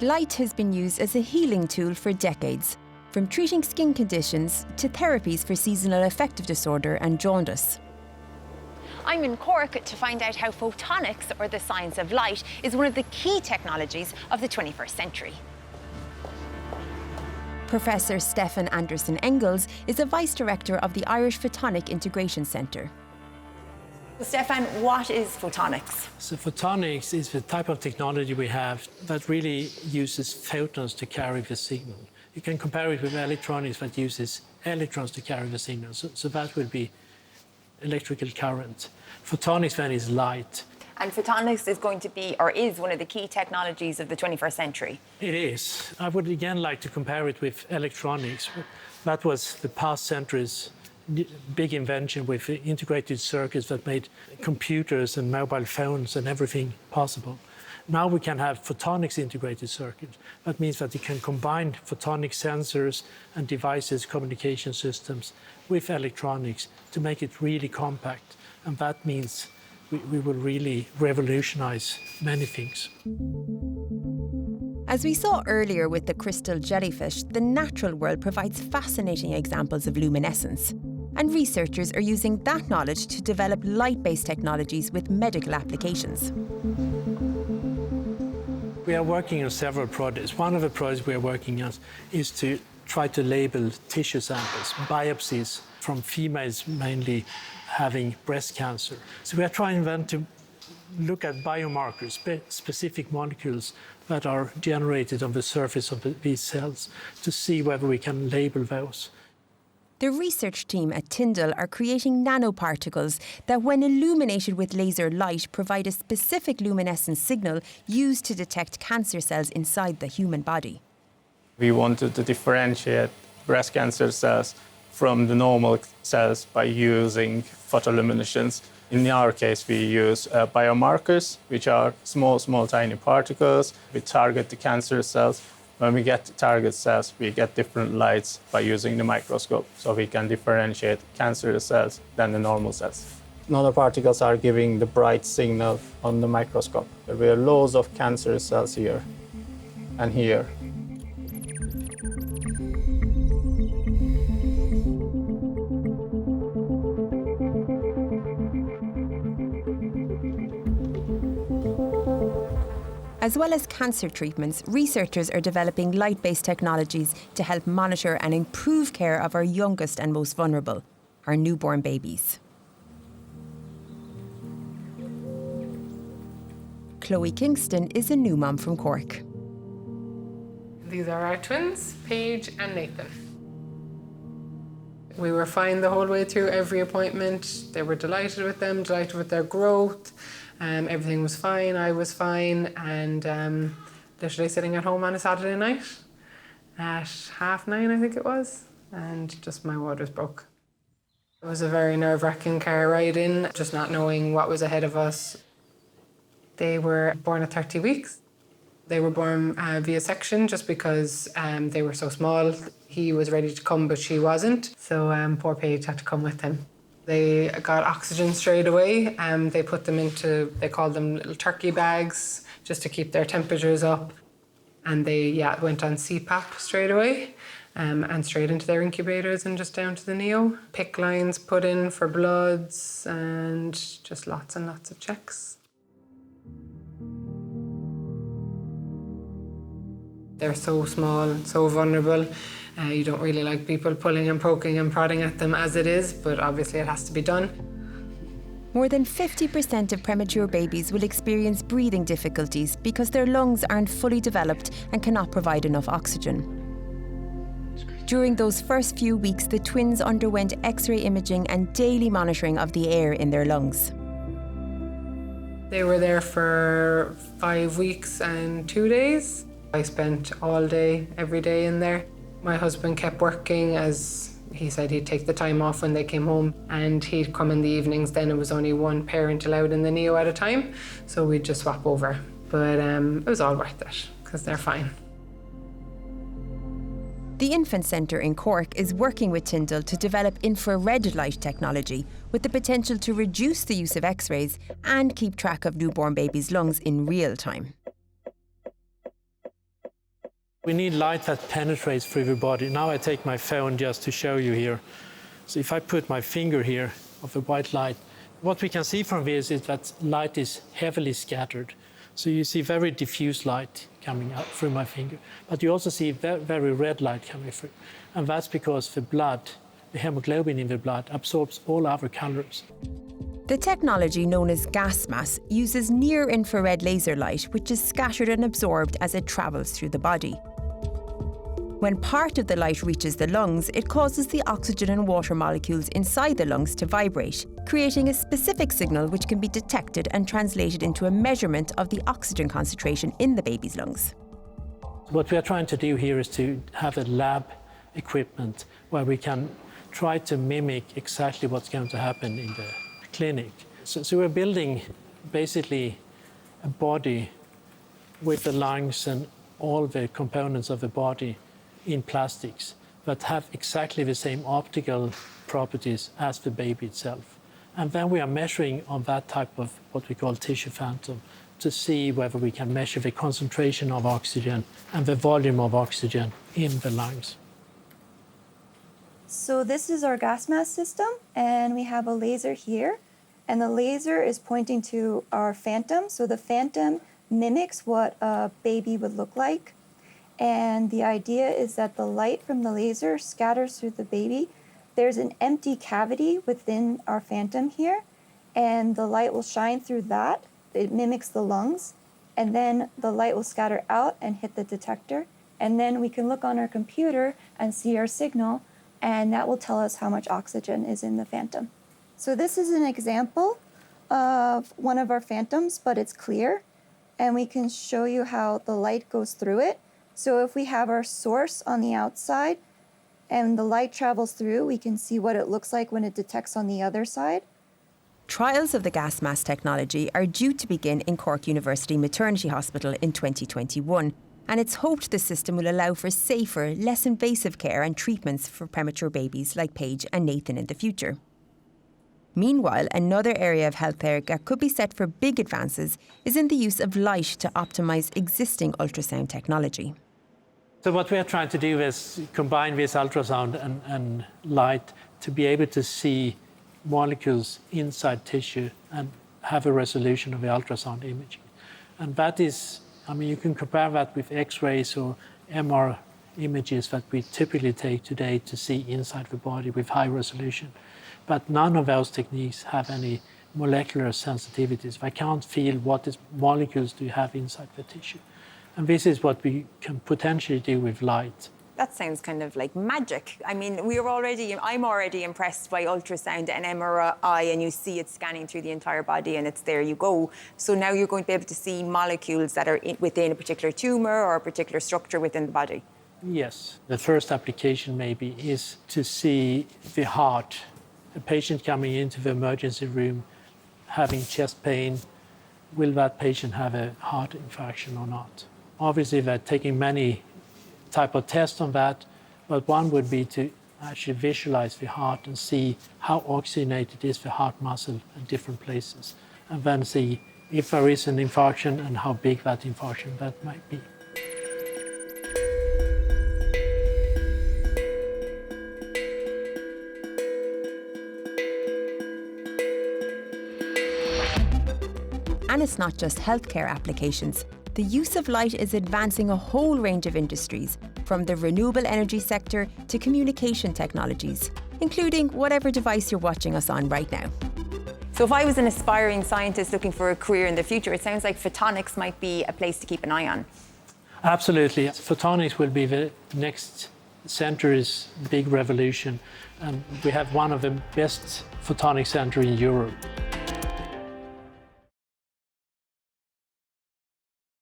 Light has been used as a healing tool for decades, from treating skin conditions to therapies for seasonal affective disorder and jaundice. I'm in Cork to find out how photonics, or the science of light, is one of the key technologies of the 21st century. Professor Stefan Andersson-Engels is a Vice Director of the Irish Photonic Integration Centre. Stefan, what is photonics? So photonics is the type of technology we have that really uses photons to carry the signal. You can compare it with electronics that uses electrons to carry the signal. So that would be electrical current. Photonics then is light. And photonics is going to be, or is, one of the key technologies of the 21st century. It is. I would again like to compare it with electronics. That was the past century's big invention with integrated circuits that made computers and mobile phones and everything possible. Now we can have photonics integrated circuits. That means that you can combine photonic sensors and devices, communication systems, with electronics to make it really compact. And that means we will really revolutionize many things. As we saw earlier with the crystal jellyfish, the natural world provides fascinating examples of luminescence. And researchers are using that knowledge to develop light-based technologies with medical applications. We are working on several projects. One of the projects we are working on is to try to label tissue samples, biopsies from females mainly having breast cancer. So we are trying then to look at biomarkers, specific molecules that are generated on the surface of these cells to see whether we can label those. The research team at Tyndall are creating nanoparticles that, when illuminated with laser light, provide a specific luminescence signal used to detect cancer cells inside the human body. We wanted to differentiate breast cancer cells from the normal cells by using photoluminescence. In our case, we use biomarkers, which are small, tiny particles. We target the cancer cells. When we get target cells, we get different lights by using the microscope, so we can differentiate cancerous cells than the normal cells. Nanoparticles are giving the bright signal on the microscope. There are loads of cancerous cells here and here. As well as cancer treatments, researchers are developing light-based technologies to help monitor and improve care of our youngest and most vulnerable, our newborn babies. Chloe Kingston is a new mum from Cork. These are our twins, Paige and Nathan. We were fine the whole way through every appointment. They were delighted with them, delighted with their growth. Everything was fine, I was fine, and literally sitting at home on a Saturday night at 9:30, I think it was, and just my waters broke. It was a very nerve-wracking car ride in, just not knowing what was ahead of us. They were born at 30 weeks. They were born via section just because they were so small. He was ready to come, but she wasn't, so poor Paige had to come with him. They got oxygen straight away. They put them into, they called them little turkey bags just to keep their temperatures up. And they went on CPAP straight away and straight into their incubators and just down to the neo. PIC lines put in for bloods and just lots and lots of checks. They're so small, so vulnerable. You don't really like people pulling and poking and prodding at them as it is, but obviously it has to be done. More than 50% of premature babies will experience breathing difficulties because their lungs aren't fully developed and cannot provide enough oxygen. During those first few weeks, the twins underwent X-ray imaging and daily monitoring of the air in their lungs. They were there for 5 weeks and 2 days. I spent all day, every day in there. My husband kept working, as he said he'd take the time off when they came home, and he'd come in the evenings. Then it was only one parent allowed in the neo at a time, so we'd just swap over. But it was all worth it, because they're fine. The Infant Centre in Cork is working with Tyndall to develop infrared light technology with the potential to reduce the use of X-rays and keep track of newborn babies' lungs in real time. We need light that penetrates through the body. Now I take my phone just to show you here. So if I put my finger here of the white light, what we can see from this is that light is heavily scattered. So you see very diffuse light coming out through my finger. But you also see very red light coming through. And that's because the blood, the hemoglobin in the blood, absorbs all other colors. The technology known as gas mask uses near-infrared laser light, which is scattered and absorbed as it travels through the body. When part of the light reaches the lungs, it causes the oxygen and water molecules inside the lungs to vibrate, creating a specific signal which can be detected and translated into a measurement of the oxygen concentration in the baby's lungs. What we are trying to do here is to have a lab equipment where we can try to mimic exactly what's going to happen in the clinic. So we're building basically a body with the lungs and all the components of the body in plastics that have exactly the same optical properties as the baby itself. And then we are measuring on that type of what we call tissue phantom to see whether we can measure the concentration of oxygen and the volume of oxygen in the lungs. So this is our gas mask system, and we have a laser here, and the laser is pointing to our phantom. So the phantom mimics what a baby would look like. And the idea is that the light from the laser scatters through the baby. There's an empty cavity within our phantom here, and the light will shine through that. It mimics the lungs, and then the light will scatter out and hit the detector. And then we can look on our computer and see our signal, and that will tell us how much oxygen is in the phantom. So this is an example of one of our phantoms, but it's clear, and we can show you how the light goes through it. So if we have our source on the outside and the light travels through, we can see what it looks like when it detects on the other side. Trials of the gas mask technology are due to begin in Cork University Maternity Hospital in 2021, and it's hoped the system will allow for safer, less invasive care and treatments for premature babies like Paige and Nathan in the future. Meanwhile, another area of healthcare that could be set for big advances is in the use of light to optimise existing ultrasound technology. So what we are trying to do is combine this ultrasound and light to be able to see molecules inside tissue and have a resolution of the ultrasound imaging. And that is, I mean, you can compare that with X-rays or MR images that we typically take today to see inside the body with high resolution. But none of those techniques have any molecular sensitivities. I can't feel what molecules do you have inside the tissue. And this is what we can potentially do with light. That sounds kind of like magic. I mean, I'm already impressed by ultrasound and MRI, and you see it scanning through the entire body and it's there you go. So now you're going to be able to see molecules that are within a particular tumour or a particular structure within the body. Yes. The first application maybe is to see the heart. A patient coming into the emergency room having chest pain, will that patient have a heart infarction or not? Obviously, they're taking many type of tests on that, but one would be to actually visualize the heart and see how oxygenated is the heart muscle in different places, and then see if there is an infarction and how big that infarction that might be. And it's not just healthcare applications. The use of light is advancing a whole range of industries, from the renewable energy sector to communication technologies, including whatever device you're watching us on right now. So if I was an aspiring scientist looking for a career in the future, it sounds like photonics might be a place to keep an eye on. Absolutely. Photonics will be the next century's big revolution. And we have one of the best photonics centers in Europe.